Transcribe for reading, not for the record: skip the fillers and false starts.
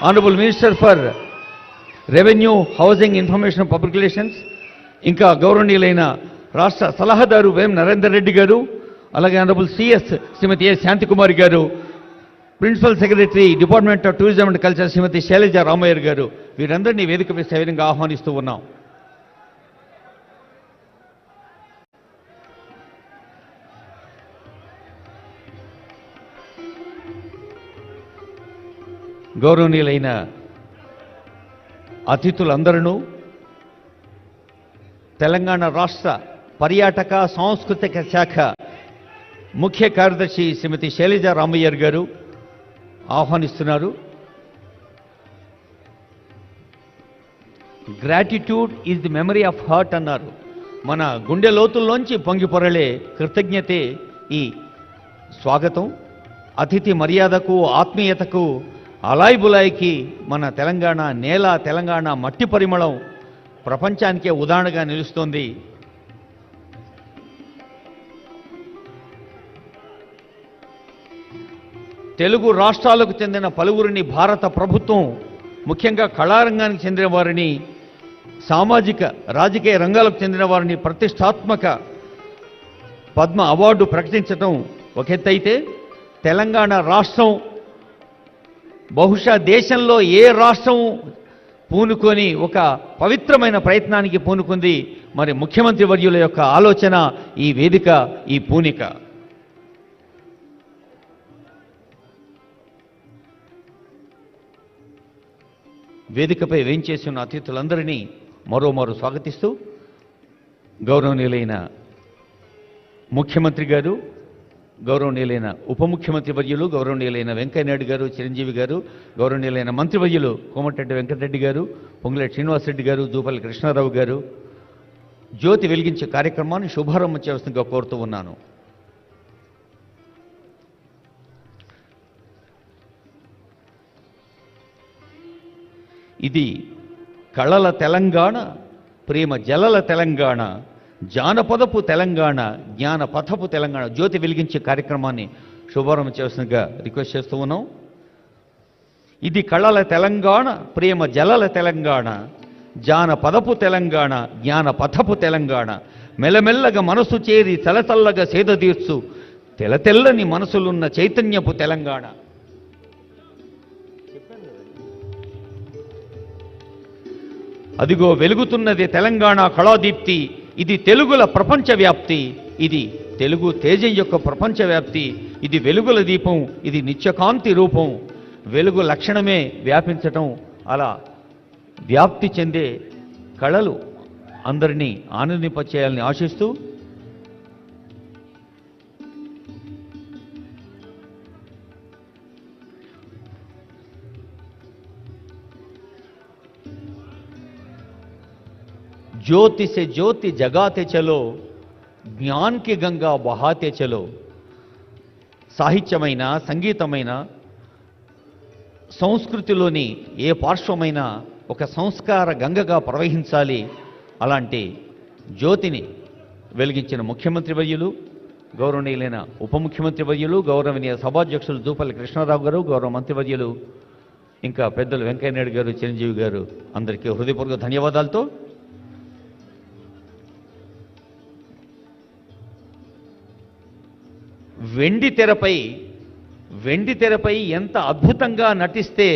Honorable Minister for Revenue, Housing, Information and Public Relations, ఇంకా గౌరవనీయులైన రాష్ట్ర సలహాదారు వేం నరేందర్ రెడ్డి గారు, అలాగే honourable CS Shrimati A Shantikumari garu, principal secretary department of tourism and culture Shrimati Shailaja Ramaiah garu, వీరందరినీ వేదికపై సవినంగా ఆహ్వానిస్తూ ఉన్నాం. గౌరవనీయులైన అతిథులందరూ తెలంగాణ రాష్ట్ర పర్యాటక సాంస్కృతిక శాఖ ముఖ్య కార్యదర్శి శ్రీమతి శైలజ రామయ్య గారు ఆహ్వానిస్తున్నారు. Gratitude is the memory of heart అన్నారు. మన గుండె లోతుల్లోంచి పొంగి పొరలే కృతజ్ఞతే ఈ స్వాగతం. అతిథి మర్యాదకు, ఆత్మీయతకు, అలాయ్ బులాయికి మన తెలంగాణ నేల, తెలంగాణ మట్టి పరిమళం ప్రపంచానికే ఉదాహరణగా నిలుస్తోంది. తెలుగు రాష్ట్రాలకు చెందిన పలువురిని భారత ప్రభుత్వం, ముఖ్యంగా కళారంగానికి చెందిన వారిని, సామాజిక రాజకీయ రంగాలకు చెందిన వారిని ప్రతిష్టాత్మక పద్మ అవార్డు ప్రకటించడం ఒక ఎత్తైతే, తెలంగాణ రాష్ట్రం బహుశా దేశంలో ఏ రాష్ట్రం పూనుకొని ఒక పవిత్రమైన ప్రయత్నానికి పూనుకుంది. మరి ముఖ్యమంత్రి వర్యుల యొక్క ఆలోచన, ఈ వేదిక, ఈ పూనిక. వేదికపై వేంచేసి ఉన్న అతిథులందరినీ మరోమారు స్వాగతిస్తూ, గౌరవనీయులైన ముఖ్యమంత్రి గారు, గౌరవనీయులైన ఉప ముఖ్యమంత్రి వర్యులు గౌరవనీయులైన వెంకయ్యనాయుడు గారు, చిరంజీవి గారు, గౌరవనీయులైన మంత్రివర్యులు కోమటిరెడ్డి వెంకటరెడ్డి గారు, పొంగులేటి శ్రీనివాసరెడ్డి గారు, జూపల్లి కృష్ణారావు గారు జ్యోతి వెలిగించే కార్యక్రమాన్ని శుభారంభం చేయవలసిందిగా కోరుతూ ఉన్నాను. ఇది కళల తెలంగాణ, ప్రేమ జలల తెలంగాణ, జానపదపు తెలంగాణ, జ్ఞాన పథపు తెలంగాణ జ్యోతి వెలిగించే కార్యక్రమాన్ని శుభారంభం చేయవలసిందిగా రిక్వెస్ట్ చేస్తూ ఉన్నాం. ఇది కళల తెలంగాణ, ప్రేమ జలల తెలంగాణ, జానపదపు తెలంగాణ, జ్ఞాన పథపు తెలంగాణ, మెల్లమెల్లగా మనసు చేరి తలతల్లగా సేద తీర్చు తెల్లని మనసులున్న చైతన్యపు తెలంగాణ. అదిగో వెలుగుతున్నది తెలంగాణ కళాదీప్తి, ఇది తెలుగుల ప్రపంచ వ్యాప్తి, ఇది తెలుగు తేజం యొక్క ప్రపంచ వ్యాప్తి, ఇది వెలుగుల దీపం, ఇది నిత్యకాంతి రూపం. వెలుగు లక్షణమే వ్యాపించటం, అలా వ్యాప్తి చెందే కళలు అందరినీ ఆనందింపచేయాలని ఆశిస్తూ, ज्योति से ज्योति जगाते चलो, ज्ञान की गंगा बहाते चलो. సాహిత్యమైన, సంగీతమైన, సంస్కృతిలోని ఏ పార్శ్వమైన ఒక సంస్కార గంగగా ప్రవహించాలి. అలాంటి జ్యోతిని వెలిగించిన ముఖ్యమంత్రి వర్యులు, గౌరవనీయులైన ఉప ముఖ్యమంత్రి వర్యులు, గౌరవనీయ సభాధ్యక్షులు జూపల్లి కృష్ణారావు గారు, గౌరవ మంత్రివర్యులు, ఇంకా పెద్దలు వెంకయ్యనాయుడు గారు, చిరంజీవి గారు, అందరికీ హృదయపూర్వక ధన్యవాదాలతో వెండి తెరపై ఎంత అద్భుతంగా నటిస్తే